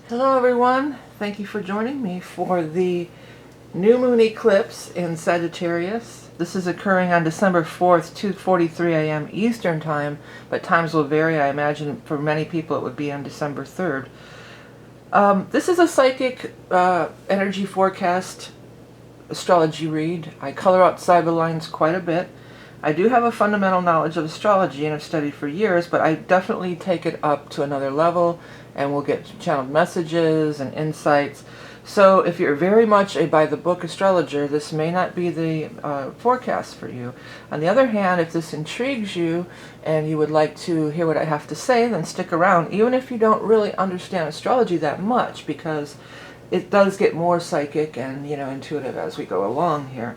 Hello everyone, thank you for joining me for the new moon eclipse in Sagittarius. This is occurring on December 4th, 2:43 a.m. Eastern Time, but times will vary. I imagine for many people it would be on December 3rd. This is a psychic energy forecast astrology read. I color outside the lines quite a bit. I do have a fundamental knowledge of astrology and have studied for years, but I definitely take it up to another level and we'll get channeled messages and insights. So if you're very much a by-the-book astrologer, this may not be the forecast for you. On the other hand, if this intrigues you and you would like to hear what I have to say, then stick around, even if you don't really understand astrology that much, because it does get more psychic and, intuitive as we go along here.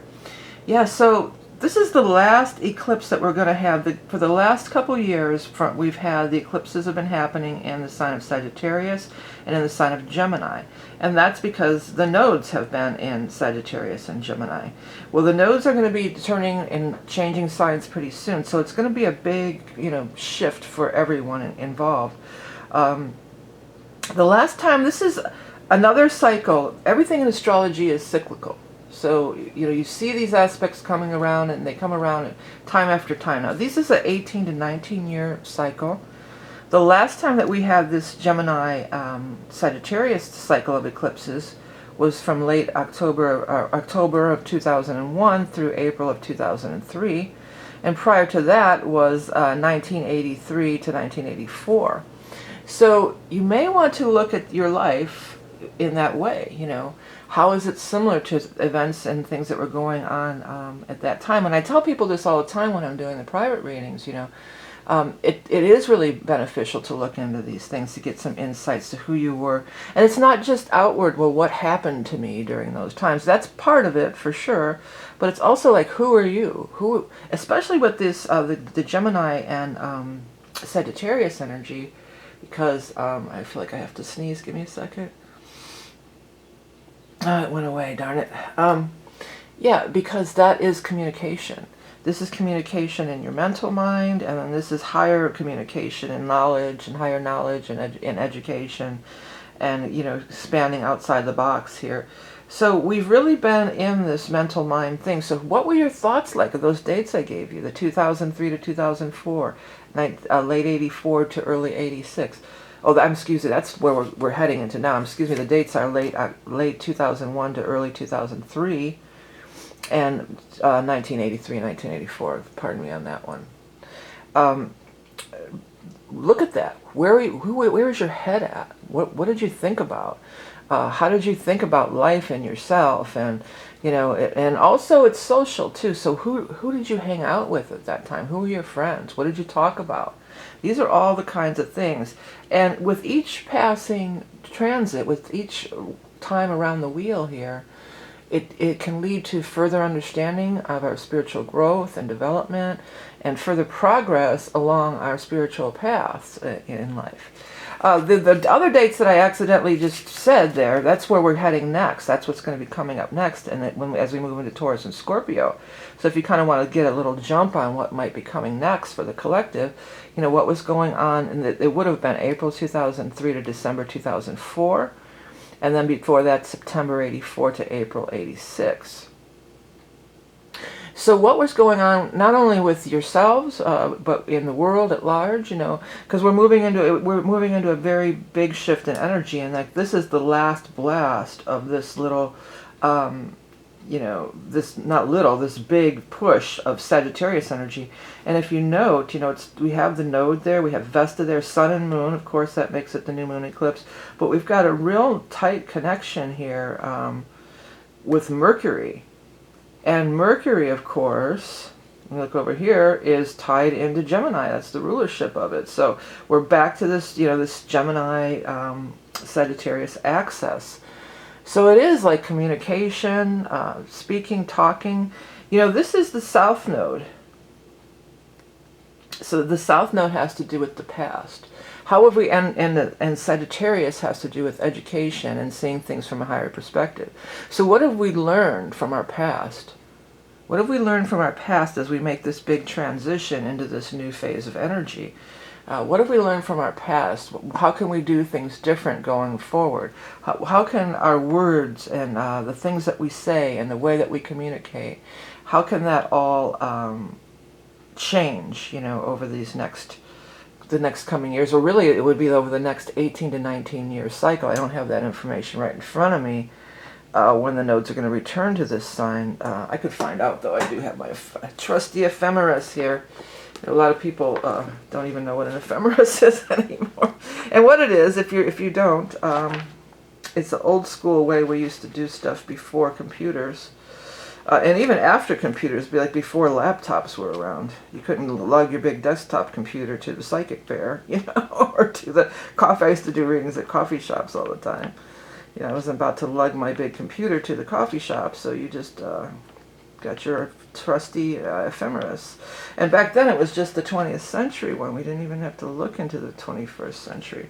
Yeah, so this is the last eclipse that we're going to have. For the last couple years, we've had the eclipses have been happening in the sign of Sagittarius and in the sign of Gemini. And that's because the nodes have been in Sagittarius and Gemini. Well, the nodes are going to be turning and changing signs pretty soon. So it's going to be a big, shift for everyone involved. The last time, this is another cycle. Everything in astrology is cyclical. So, you see these aspects coming around, and they come around time after time. Now, this is an 18 to 19 year cycle. The last time that we had this Gemini Sagittarius cycle of eclipses was from late October of 2001 through April of 2003. And prior to that was 1983 to 1984. So you may want to look at your life in that way, How is it similar to events and things that were going on at that time? And I tell people this all the time when I'm doing the private readings, it is really beneficial to look into these things to get some insights to who you were. And it's not just outward, well, what happened to me during those times? That's part of it for sure. But it's also like, who are you? Who, especially with this, the Gemini and Sagittarius energy, because I feel like I have to sneeze. Give me a second. It went away, darn it. Yeah, because that is communication. This is communication in your mental mind, and then this is higher communication and knowledge, and higher knowledge and in education, and, spanning outside the box here. So we've really been in this mental mind thing. So what were your thoughts like of those dates I gave you, the 2003 to 2004, late 84 to early 86? Oh, excuse me, that's where we're heading into now. Excuse me, the dates are late 2001 to early 2003, and 1983 and 1984. Pardon me on that one. Look at that. Where is your head at? What did you think about? How did you think about life and yourself? And and also it's social too. So who did you hang out with at that time? Who were your friends? What did you talk about? These are all the kinds of things. And with each passing transit, with each time around the wheel here, it can lead to further understanding of our spiritual growth and development and further progress along our spiritual paths in life. The other dates that I accidentally just said there, that's where we're heading next. That's what's going to be coming up next, and as we move into Taurus and Scorpio. So if you kind of want to get a little jump on what might be coming next for the collective, what was going on, and it would have been April 2003 to December 2004, and then before that, September 84 to April 86. So what was going on, not only with yourselves, but in the world at large, because we're moving into a very big shift in energy, and like this is the last blast of this little, this big push of Sagittarius energy. And if you note, we have the node there, we have Vesta there, Sun and Moon, of course that makes it the new moon eclipse, but we've got a real tight connection here with Mercury. And Mercury, of course, look over here, is tied into Gemini. That's the rulership of it. So we're back to this, this Gemini Sagittarius axis. So it is like communication, speaking, talking. This is the South Node. So the South Node has to do with the past. However, and Sagittarius has to do with education and seeing things from a higher perspective. So what have we learned from our past? What have we learned from our past as we make this big transition into this new phase of energy? What have we learned from our past? How can we do things different going forward? How can our words and the things that we say and the way that we communicate, how can that all change, over the next coming years? Or really, it would be over the next 18 to 19 year cycle. I don't have that information right in front of me. When the nodes are going to return to this sign. I could find out, though. I do have my trusty ephemeris here. A lot of people don't even know what an ephemeris is anymore. And what it is, if you don't, it's the old school way we used to do stuff before computers. And even after computers, before laptops were around. You couldn't lug your big desktop computer to the psychic fair, or to the coffee. I used to do readings at coffee shops all the time. I wasn't about to lug my big computer to the coffee shop, so you just got your trusty ephemeris. And back then it was just the 20th century one. We didn't even have to look into the 21st century.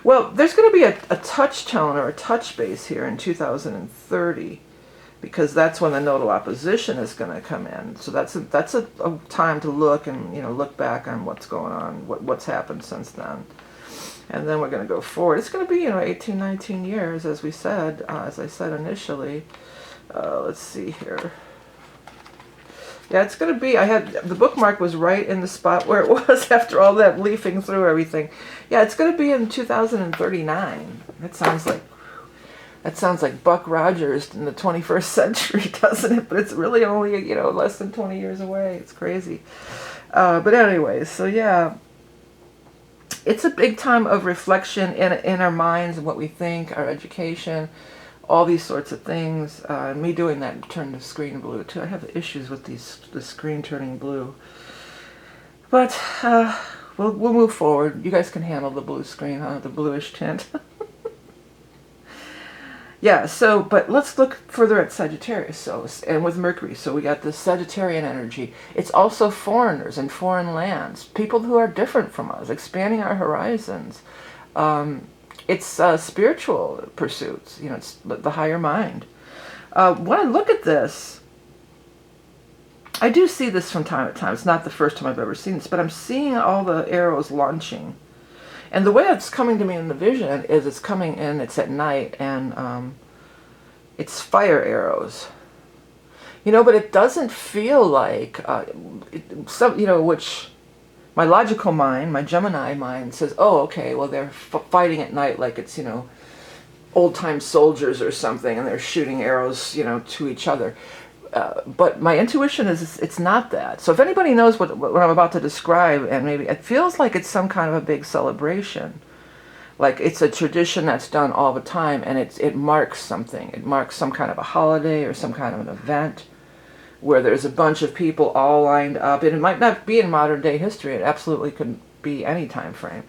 Well, there's going to be a touch tone or a touch base here in 2030, because that's when the nodal opposition is going to come in. So that's a time to look and look back on what's going on, what's happened since then. And then we're going to go forward. It's going to be 18, 19 years, as I said initially. Let's see here. Yeah, it's going to be, the bookmark was right in the spot where it was after all that leafing through everything. Yeah, it's going to be in 2039. That sounds like Buck Rogers in the 21st century, doesn't it? But it's really only, less than 20 years away. It's crazy. But anyways, so yeah. It's a big time of reflection in our minds and what we think, our education, all these sorts of things. And me doing that turned the screen blue too. I have issues with the screen turning blue. But we'll move forward. You guys can handle the blue screen, huh? The bluish tint. Yeah, but let's look further at Sagittarius, and with Mercury. So we got the Sagittarian energy. It's also foreigners and foreign lands, people who are different from us, expanding our horizons. It's spiritual pursuits, it's the higher mind. When I look at this, I do see this from time to time. It's not the first time I've ever seen this, but I'm seeing all the arrows launching. And the way it's coming to me in the vision is it's coming in, it's at night, and it's fire arrows. But it doesn't feel like, which my logical mind, my Gemini mind says, oh, okay, well, they're fighting at night like it's, old-time soldiers or something, and they're shooting arrows, to each other. But my intuition is it's not that. So if anybody knows what I'm about to describe, and maybe it feels like it's some kind of a big celebration, like it's a tradition that's done all the time, and it marks something. It marks some kind of a holiday or some kind of an event where there's a bunch of people all lined up. And it might not be in modern day history. It absolutely could be any time frame.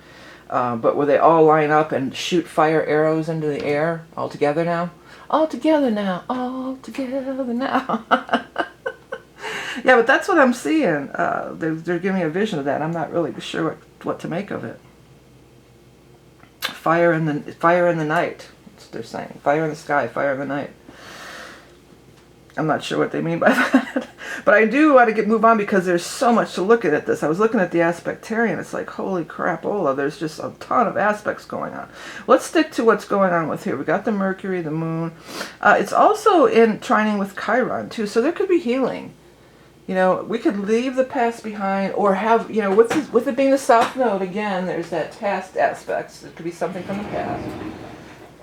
But where they all line up and shoot fire arrows into the air all together now. All together now, all together now. Yeah, but that's what I'm seeing. They're giving me a vision of that. I'm not really sure what to make of it. Fire in the night. That's what they're saying. Fire in the sky, fire in the night. I'm not sure what they mean by that. But I do want to move on because there's so much to look at this. I was looking at the aspectarian. It's like, holy crapola, there's just a ton of aspects going on. Let's stick to what's going on with here. We got the Mercury, the Moon. It's also in trining with Chiron, too. So there could be healing. We could leave the past behind, or have, with it being the South Node, again, there's that past aspects. It could be something from the past.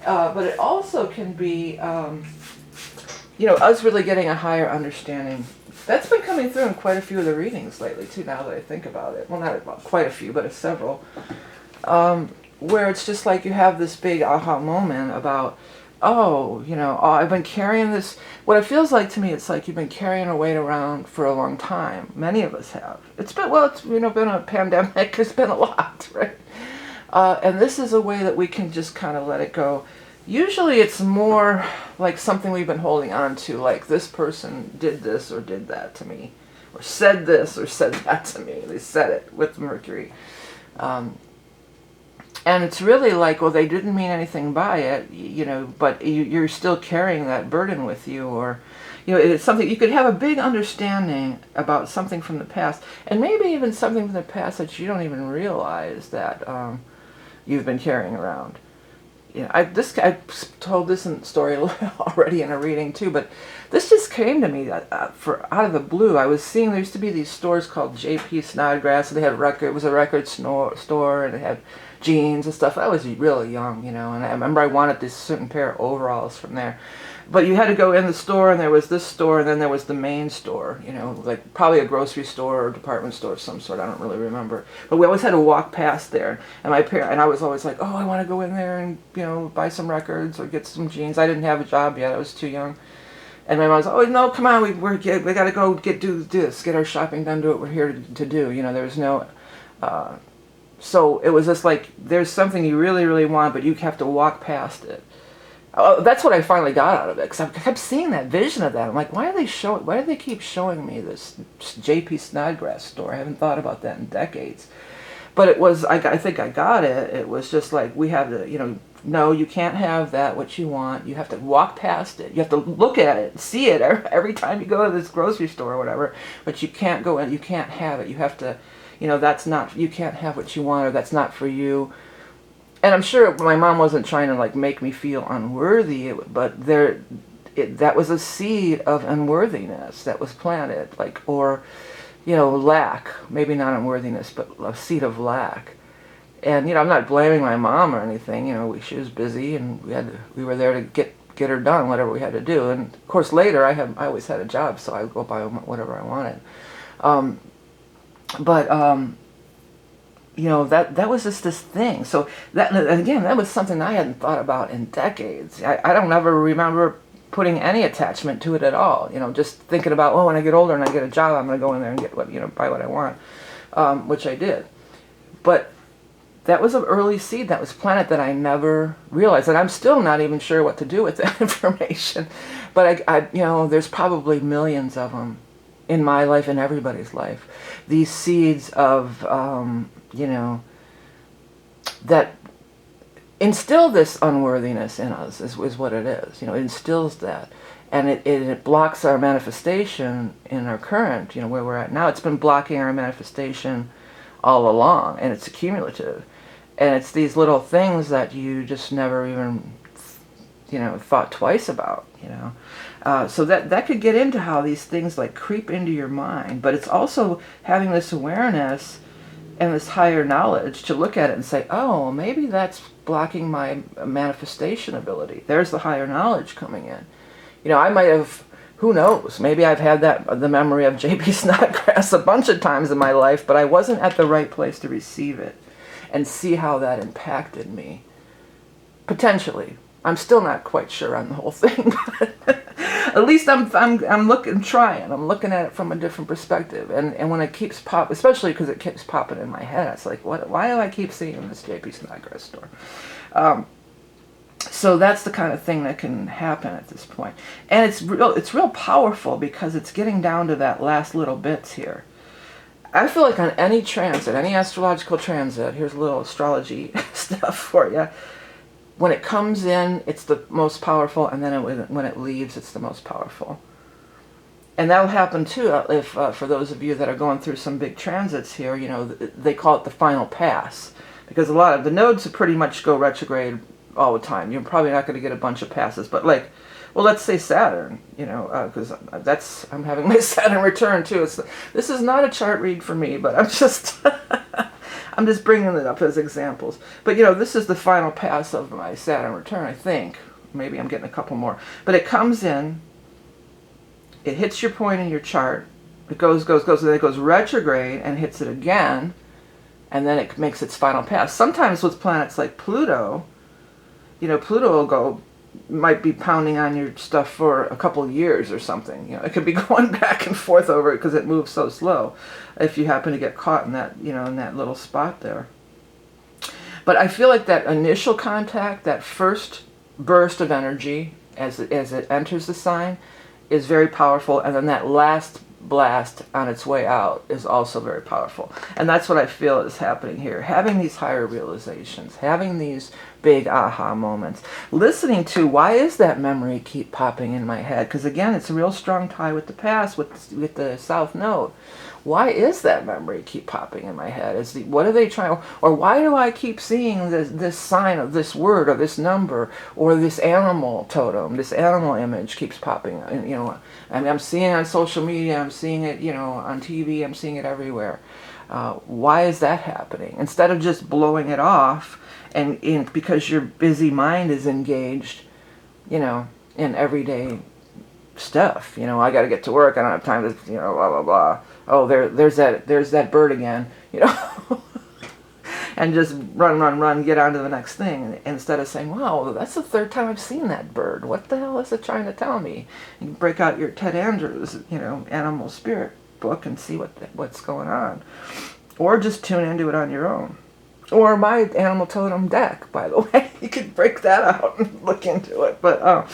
But it also can be, us really getting a higher understanding. That's been coming through in quite a few of the readings lately, too, now that I think about it. Well, not quite a few, but several. Where it's just like you have this big aha moment about, I've been carrying this. What it feels like to me, it's like you've been carrying a weight around for a long time. Many of us have. It's been a pandemic. It's been a lot, right? And this is a way that we can just kind of let it go. Usually it's more like something we've been holding on to, like this person did this or did that to me, or said this or said that to me. They said it with Mercury. And it's really like, well, they didn't mean anything by it, but you're still carrying that burden with you, or, it's something, you could have a big understanding about something from the past, and maybe even something from the past that you don't even realize that you've been carrying around. I told this story already in a reading too, but this just came to me out of the blue. I was seeing, there used to be these stores called J.P. Snodgrass, and they had it was a record store, and they had jeans and stuff. I was really young, and I remember I wanted this certain pair of overalls from there. But you had to go in the store, and there was this store, and then there was the main store, like probably a grocery store or department store of some sort. I don't really remember. But we always had to walk past there. And I was always like, oh, I want to go in there and, buy some records or get some jeans. I didn't have a job yet. I was too young. And my mom was, oh, no, come on, we got to go do this, get our shopping done, do what we're here to do. There was no... So it was just like, there's something you really, really want, but you have to walk past it. That's what I finally got out of it, because I kept seeing that vision of that. I'm like, why do they keep showing me this J.P. Snodgrass store? I haven't thought about that in decades. But it was, I think I got it. It was just like, we have to, no, you can't have that, what you want. You have to walk past it. You have to look at it, see it every time you go to this grocery store or whatever. But you can't go in, you can't have it. You have to, that's not, you can't have what you want, or that's not for you. And I'm sure my mom wasn't trying to like make me feel unworthy, but that was a seed of unworthiness that was planted, or lack, maybe not unworthiness, but a seed of lack. And I'm not blaming my mom or anything. She was busy, and we were there to get her done, whatever we had to do. And of course later I always had a job, so I would go buy whatever I wanted. That was just this thing. So that was something I hadn't thought about in decades. I don't ever remember putting any attachment to it at all. Just thinking about, when I get older and I get a job, I'm going to go in there and get buy what I want, which I did. But that was an early seed that was planted that I never realized, and I'm still not even sure what to do with that information. But there's probably millions of them in my life and everybody's life. These seeds of that instill this unworthiness in us is what it is. It instills that. And it blocks our manifestation in our current, where we're at now. It's been blocking our manifestation all along, and it's accumulative. And it's these little things that you just never even, thought twice about, So that could get into how these things like creep into your mind. But it's also having this awareness and this higher knowledge to look at it and say, oh, maybe that's blocking my manifestation ability. There's the higher knowledge coming in. I might have, who knows, maybe I've had the memory of J.P. Snodgrass a bunch of times in my life, but I wasn't at the right place to receive it and see how that impacted me. Potentially. I'm still not quite sure on the whole thing, but at least I'm trying. I'm looking at it from a different perspective. And when it keeps especially because it keeps popping in my head, it's like, why do I keep seeing this J.P. Snodgrass store? So that's the kind of thing that can happen at this point. And it's real powerful because it's getting down to that last little bits here. I feel like on any transit, any astrological transit, here's a little astrology stuff for you. When it comes in, it's the most powerful, and then when it leaves, it's the most powerful. And that'll happen too if, for those of you that are going through some big transits here, they call it the final pass. Because a lot of the nodes pretty much go retrograde all the time. You're probably not going to get a bunch of passes, but let's say Saturn, because I'm having my Saturn return too. This is not a chart read for me, but I'm just... I'm just bringing it up as examples. But, this is the final pass of my Saturn return, I think. Maybe I'm getting a couple more. But it comes in, it hits your point in your chart, it goes, and then it goes retrograde and hits it again, and then it makes its final pass. Sometimes with planets like Pluto, Pluto might be pounding on your stuff for a couple of years or something. It could be going back and forth over it because it moves so slow if you happen to get caught in that, in that little spot there. But I feel like that initial contact, that first burst of energy as it enters the sign is very powerful, and then that last blast on its way out is also very powerful. And that's what I feel is happening here. Having these higher realizations, having these big aha moments, listening to why is that memory keep popping in my head? Because again, it's a real strong tie with the past, with the South Node. Why is that memory keep popping in my head? What are they trying, or why do I keep seeing this sign of this word or this number or this animal totem, this animal image keeps popping? And, you know, I mean, I'm seeing it on social media, I'm seeing it, you know, on TV, I'm seeing it everywhere. Why is that happening? Instead of just blowing it off, and because your busy mind is engaged, you know, in everyday stuff. You know, I got to get to work. I don't have time to, you know, blah, blah, blah. Oh, there's that bird again, you know. And just run, get on to the next thing. Instead of saying, wow, that's the third time I've seen that bird. What the hell is it trying to tell me? You break out your Ted Andrews, you know, animal spirit book and see what's going on. Or just tune into it on your own. Or my animal totem deck, by the way. You could break that out and look into it. But,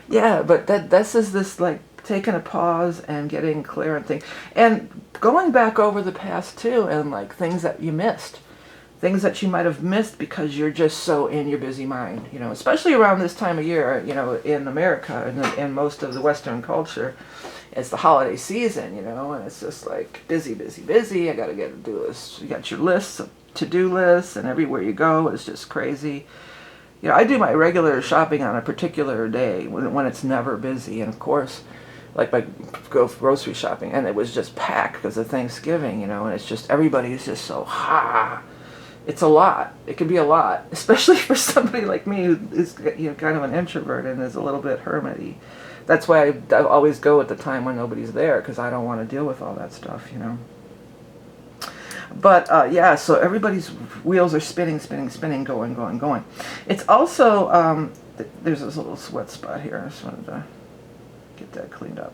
yeah, but this is this, like, taking a pause and getting clear on things. And going back over the past, too, and, like, things that you missed. Things that you might have missed because you're just so in your busy mind, you know, especially around this time of year, you know, in America and in most of the Western culture. It's the holiday season, you know, and it's just like busy. I got to do this. You got your lists, to-do lists, and everywhere you go it's just crazy. You know, I do my regular shopping on a particular day when it's never busy, and of course, like I go grocery shopping, and it was just packed because of Thanksgiving, you know, and it's just everybody's just so It's a lot. It can be a lot, especially for somebody like me who is, you know, kind of an introvert and is a little bit hermity. That's why I always go at the time when nobody's there, because I don't want to deal with all that stuff, you know. But yeah, so everybody's wheels are spinning, going. It's also there's this little sweat spot here. I just wanted to get that cleaned up.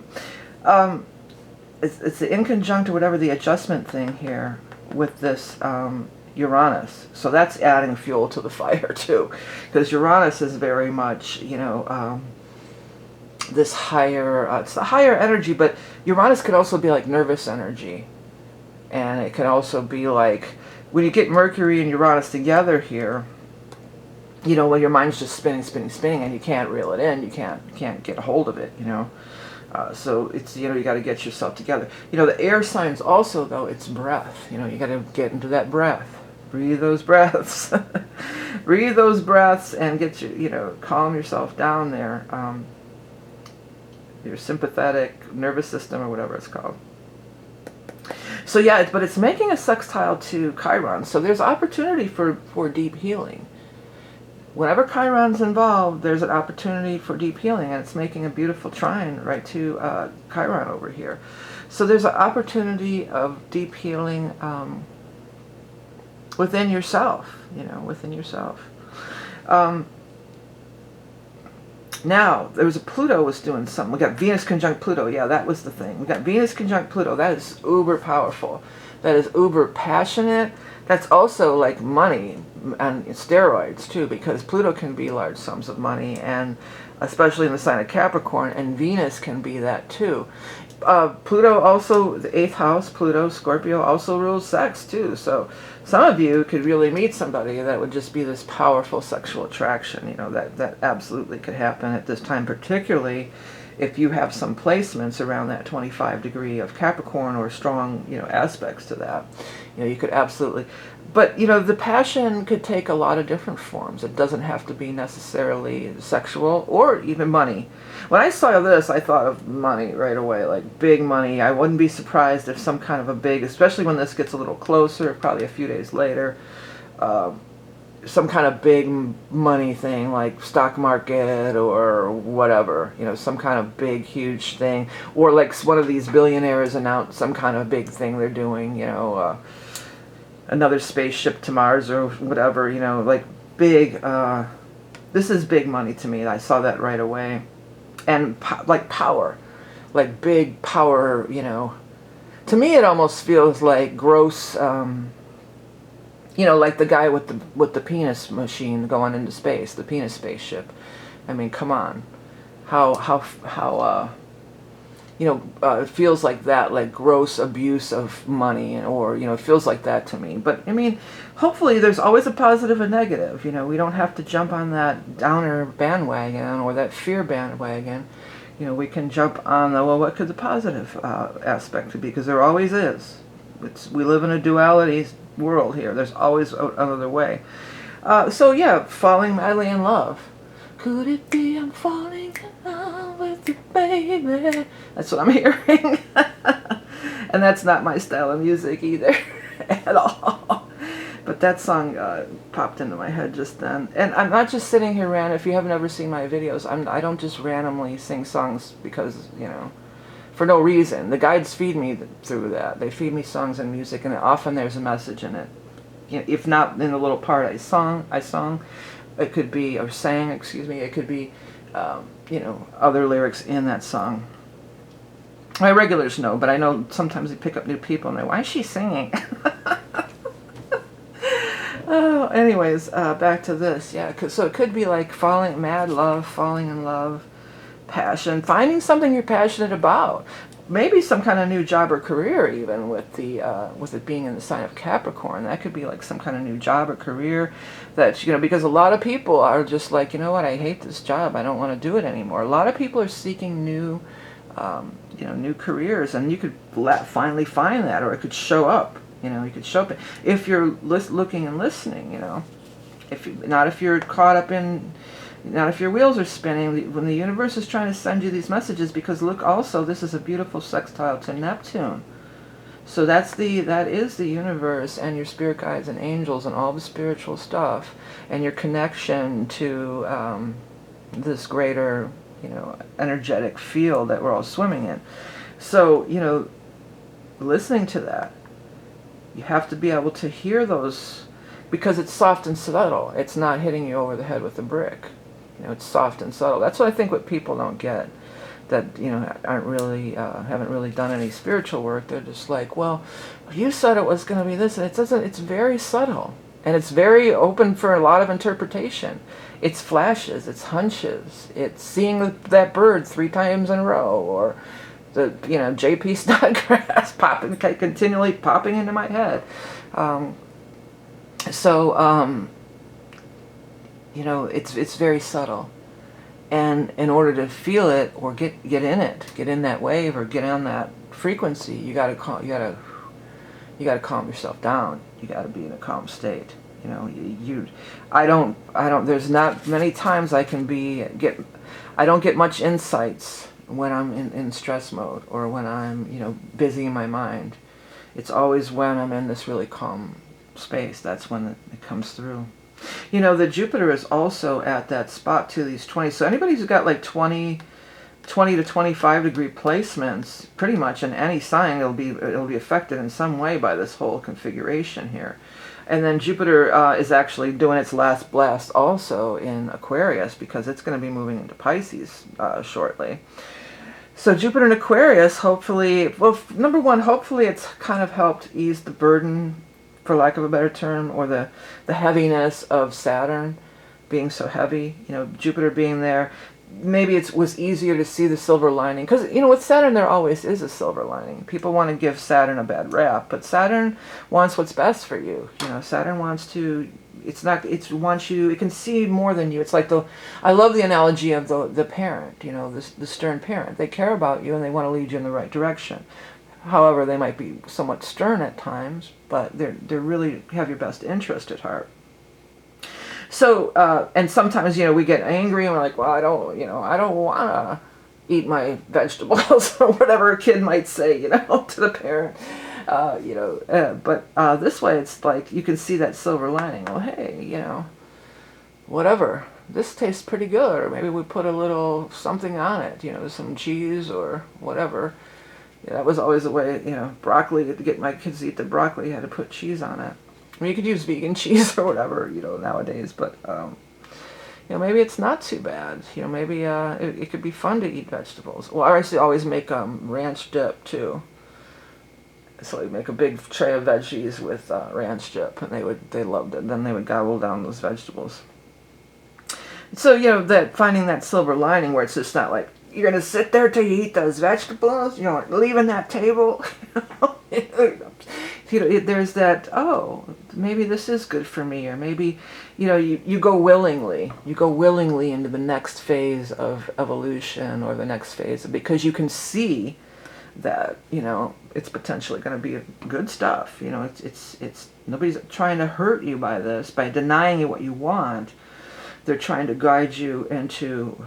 It's in conjunct or whatever the adjustment thing here with this. Uranus, so that's adding fuel to the fire too, because Uranus is very much, you know, this higher, it's the higher energy, but Uranus could also be like nervous energy, and it can also be like when you get Mercury and Uranus together here, you know, when your mind's just spinning, and you can't reel it in, you can't get a hold of it, you know. So it's, you know, you got to get yourself together. You know, the air signs also, though, it's breath. You know, you got to get into that breath. Breathe those breaths. Breathe those breaths and get you know, calm yourself down there. Your sympathetic nervous system or whatever it's called. So yeah, but it's making a sextile to Chiron. So there's opportunity for deep healing. Whenever Chiron's involved, there's an opportunity for deep healing, and it's making a beautiful trine right to Chiron over here. So there's an opportunity of deep healing within yourself, you know, within yourself. Now, there was Pluto was doing something. We got Venus conjunct Pluto. Yeah, that was the thing. We got Venus conjunct Pluto. That is uber powerful. That is uber passionate. That's also like money and steroids too, because Pluto can be large sums of money, and especially in the sign of Capricorn, and Venus can be that too. Pluto also, the 8th house, Pluto, Scorpio, also rules sex too. So some of you could really meet somebody that would just be this powerful sexual attraction. You know, that absolutely could happen at this time, particularly if you have some placements around that 25 degree of Capricorn or strong, you know, aspects to that. You know, you could absolutely, but you know, the passion could take a lot of different forms. It doesn't have to be necessarily sexual or even money. When I saw this, I thought of money right away, like big money. I wouldn't be surprised if some kind of a big, especially when this gets a little closer, probably a few days later, some kind of big money thing like stock market or whatever, you know, some kind of big, huge thing. Or like one of these billionaires announced some kind of big thing they're doing, you know, another spaceship to Mars or whatever, you know, like big, this is big money to me. I saw that right away. And like power, like big power, you know. To me it almost feels like gross, you know, like the guy with the penis machine going into space, the penis spaceship. I mean, come on, how it feels like that, like gross abuse of money, or, it feels like that to me. But, I mean, hopefully there's always a positive and negative. We don't have to jump on that downer bandwagon or that fear bandwagon. We can jump on the, well, what could the positive aspect be? Because there always is. We live in a duality world here. There's always another way. So, yeah, falling madly in love. Could it be I'm falling in love with you, baby? That's what I'm hearing. And that's not my style of music either at all. But that song popped into my head just then. And I'm not just sitting here if you haven't ever seen my videos, I don't just randomly sing songs because, for no reason. The guides feed me through that. They feed me songs and music, and often there's a message in it. If not in the little part I sung, it could be, or sang, excuse me, it could be, other lyrics in that song. My regulars know, but I know sometimes they pick up new people and they're, why is she singing? Oh, anyways, back to this. Yeah, so it could be like mad love, falling in love, passion, finding something you're passionate about. Maybe some kind of new job or career, even with it being in the sign of Capricorn. That could be like some kind of new job or career that, because a lot of people are just like, you know what, I hate this job. I don't want to do it anymore. A lot of people are seeking new, new careers, and you could finally find that, or it could show up. You could show up if you're looking and listening. If you're caught up in. Now, if your wheels are spinning, when the universe is trying to send you these messages, because look, also, this is a beautiful sextile to Neptune. So that is the universe and your spirit guides and angels and all the spiritual stuff and your connection to this greater, energetic field that we're all swimming in. So, listening to that, you have to be able to hear those, because it's soft and subtle. It's not hitting you over the head with a brick. It's soft and subtle. That's what I think what people don't get, that, aren't really, haven't really done any spiritual work. They're just like, well, you said it was going to be this, and it doesn't. It's very subtle, and it's very open for a lot of interpretation. It's flashes, it's hunches, it's seeing that bird 3 times in a row, or the, JP Snodgrass continually popping into my head. It's very subtle, and in order to feel it or get in that wave or get on that frequency, you gotta calm yourself down. You gotta be in a calm state. There's not many times I don't get much insights when I'm in stress mode, or when I'm busy in my mind. It's always when I'm in this really calm space. That's when it comes through. The Jupiter is also at that spot too, these 20. So anybody who's got like 20 to 25 degree placements, pretty much in any sign, it'll be affected in some way by this whole configuration here. And then Jupiter is actually doing its last blast also in Aquarius, because it's going to be moving into Pisces shortly. So Jupiter in Aquarius, hopefully, well, number one, hopefully it's kind of helped ease the burden, for lack of a better term, or the heaviness of Saturn being so heavy. Jupiter being there, maybe it was easier to see the silver lining. Because, with Saturn there always is a silver lining. People want to give Saturn a bad rap, but Saturn wants what's best for you. Saturn wants to, it can see more than you. It's like I love the analogy of the parent, the stern parent. They care about you and they want to lead you in the right direction. However, they might be somewhat stern at times, but they really have your best interest at heart. So, and sometimes, we get angry and we're like, well, I don't want to eat my vegetables, or whatever a kid might say, to the parent. But this way it's like you can see that silver lining. Well, hey, whatever. This tastes pretty good, or maybe we put a little something on it, some cheese or whatever. Yeah, that was always the way, broccoli, to get my kids to eat the broccoli, you had to put cheese on it. I mean, you could use vegan cheese or whatever, nowadays, but, maybe it's not too bad. Maybe it could be fun to eat vegetables. Well, I actually always make ranch dip, too. So I'd make a big tray of veggies with ranch dip, and they loved it. Then they would gobble down those vegetables. So, that finding that silver lining where it's just not like, you're going to sit there till you eat those vegetables, you know, leaving that table. You know, there's that, oh, maybe this is good for me, or maybe, you know, you go willingly into the next phase of evolution, or the next phase, because you can see that, you know, it's potentially going to be good stuff. You know, it's nobody's trying to hurt you by this, by denying you what you want. They're trying to guide you into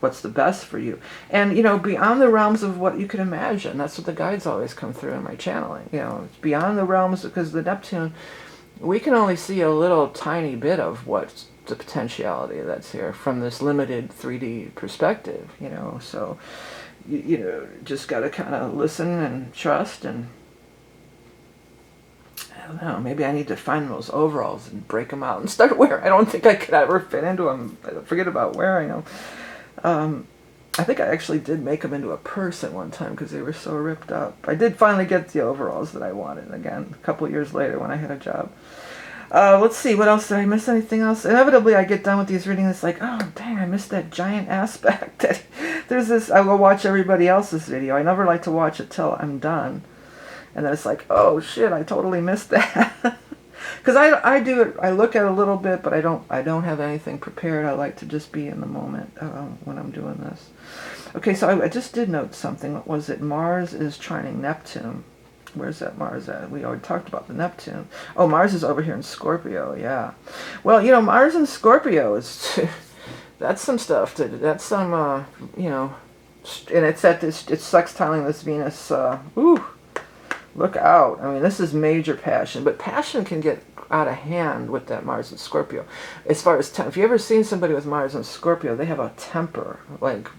what's the best for you. And, you know, beyond the realms of what you can imagine. That's what the guides always come through in my channeling. You know, it's beyond the realms, because the Neptune, we can only see a little tiny bit of what's the potentiality that's here from this limited 3D perspective, you know. So, you know, just got to kind of listen and trust. And I don't know, maybe I need to find those overalls and break them out and start wearing. I don't think I could ever fit into them. Forget about wearing them. I think I actually did make them into a purse at one time because they were so ripped up. I did finally get the overalls that I wanted again a couple years later when I had a job. Let's see, what else? Did I miss anything else? Inevitably, I get done with these readings. It's like, oh, dang, I missed that giant aspect. There's this, I will watch everybody else's video. I never like to watch it till I'm done. And then it's like, oh, shit, I totally missed that. Because I do it, I look at it a little bit, but I don't have anything prepared. I like to just be in the moment when I'm doing this. Okay, so I just did note something. What was it? Mars is trining Neptune. Where's that Mars at? We already talked about the Neptune. Oh, Mars is over here in Scorpio, yeah. Well, you know, Mars in Scorpio is, that's some stuff. That's some, you know, and it's sextiling this Venus, ooh. Look out. I mean, this is major passion. But passion can get out of hand with that Mars and Scorpio. As far as if you ever seen somebody with Mars and Scorpio, they have a temper, like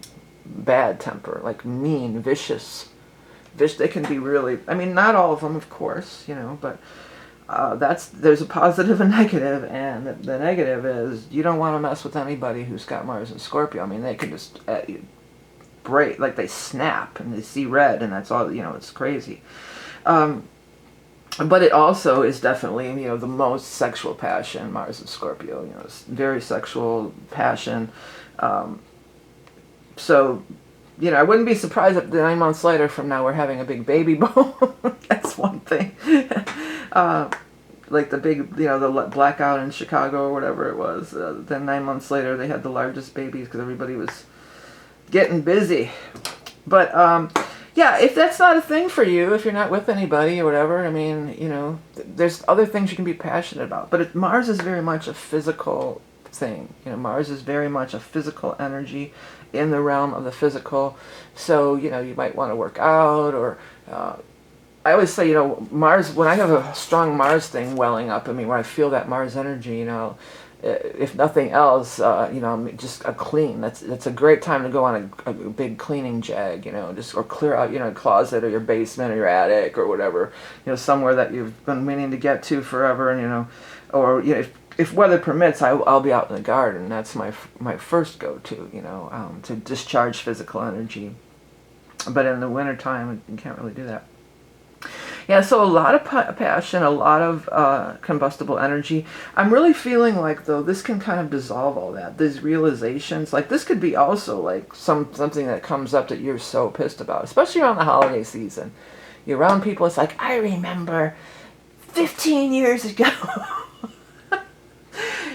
bad temper, like mean, vicious. They can be really, I mean, not all of them, of course, you know, but there's a positive and negative, and the negative is you don't want to mess with anybody who's got Mars and Scorpio. I mean, they can just break, like they snap and they see red, and that's all, you know, it's crazy. But it also is definitely, you know, the most sexual passion, Mars and Scorpio, you know, it's very sexual passion. So, you know, I wouldn't be surprised if 9 months later from now we're having a big baby boom. That's one thing. Like the big, you know, the blackout in Chicago or whatever it was. Then 9 months later they had the largest babies because everybody was getting busy. But, yeah, if that's not a thing for you, if you're not with anybody or whatever, I mean, you know, there's other things you can be passionate about. But Mars is very much a physical thing. You know, Mars is very much a physical energy in the realm of the physical. So, you know, you might want to work out, or I always say, you know, Mars, when I have a strong Mars thing welling up in me, where I feel that Mars energy, you know, if nothing else, you know, just a clean. That's a great time to go on a big cleaning jag, you know, just, or clear out, you know, a closet or your basement or your attic or whatever, you know, somewhere that you've been meaning to get to forever, and, you know, or, you know, if weather permits, I'll be out in the garden. That's my first go-to, you know, to discharge physical energy. But in the wintertime, you can't really do that. Yeah, so a lot of passion, a lot of combustible energy. I'm really feeling like, though, this can kind of dissolve all that. These realizations, like this could be also like something that comes up that you're so pissed about, especially around the holiday season. You're around people, it's like, I remember 15 years ago,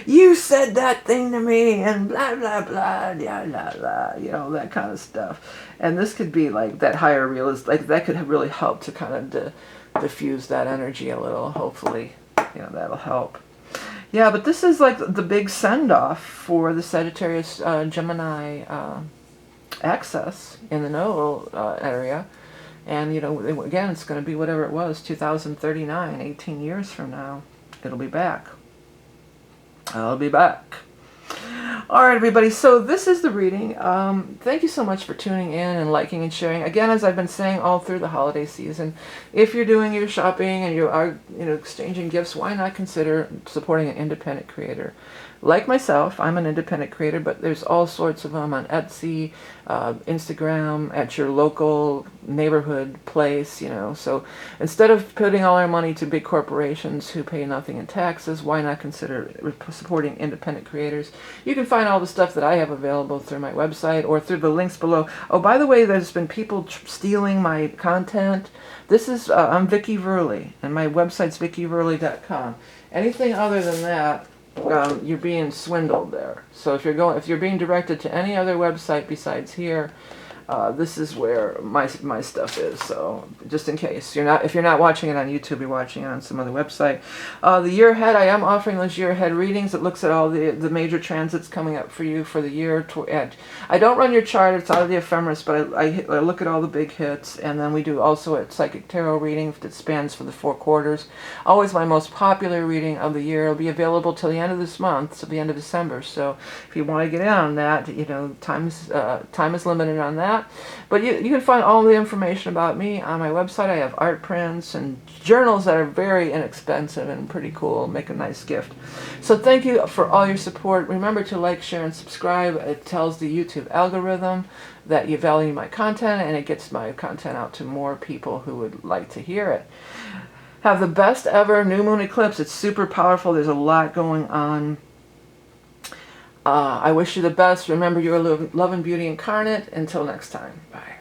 you said that thing to me, and blah, blah, blah, blah, blah, blah, you know, that kind of stuff. And this could be like that higher realist, like that could have really helped to kind of diffuse that energy a little, hopefully, you know, that'll help. Yeah, but this is like the big send-off for the Sagittarius Gemini axis in the nodal area. And, you know, again, it's going to be whatever it was, 2039, 18 years from now, it'll be back. I'll be back. All right, everybody, so this is the reading. Thank you so much for tuning in and liking and sharing. Again, as I've been saying all through the holiday season, if you're doing your shopping and you are, you know, exchanging gifts, why not consider supporting an independent creator? like myself, I'm an independent creator, but there's all sorts of them on Etsy, Instagram, at your local neighborhood place, you know. So instead of putting all our money to big corporations who pay nothing in taxes, why not consider supporting independent creators? You can find all the stuff that I have available through my website or through the links below. Oh, by the way, there's been people stealing my content. This is, I'm Vickie Verlie, and my website's vickieverlie.com. Anything other than that, you're being swindled there. So if you're being directed to any other website besides here, this is where my stuff is. So just in case if you're not watching it on YouTube, you're watching it on some other website. The year ahead, I am offering those year ahead readings. It looks at all the major transits coming up for you for the year. I don't run your chart; it's out of the ephemeris, but I look at all the big hits, and then we do also a psychic tarot reading that spans for the 4 quarters. Always my most popular reading of the year. It'll be available till the end of this month, so the end of December. So if you want to get in on that, you know, time is limited on that. But you can find all the information about me on my website. I have art prints and journals that are very inexpensive and pretty cool, make a nice gift. So thank you for all your support. Remember to like, share, and subscribe. It tells the YouTube algorithm that you value my content, and it gets my content out to more people who would like to hear it. Have the best ever new moon eclipse. It's super powerful. There's a lot going on. I wish you the best. Remember, you're love and beauty incarnate. Until next time. Bye.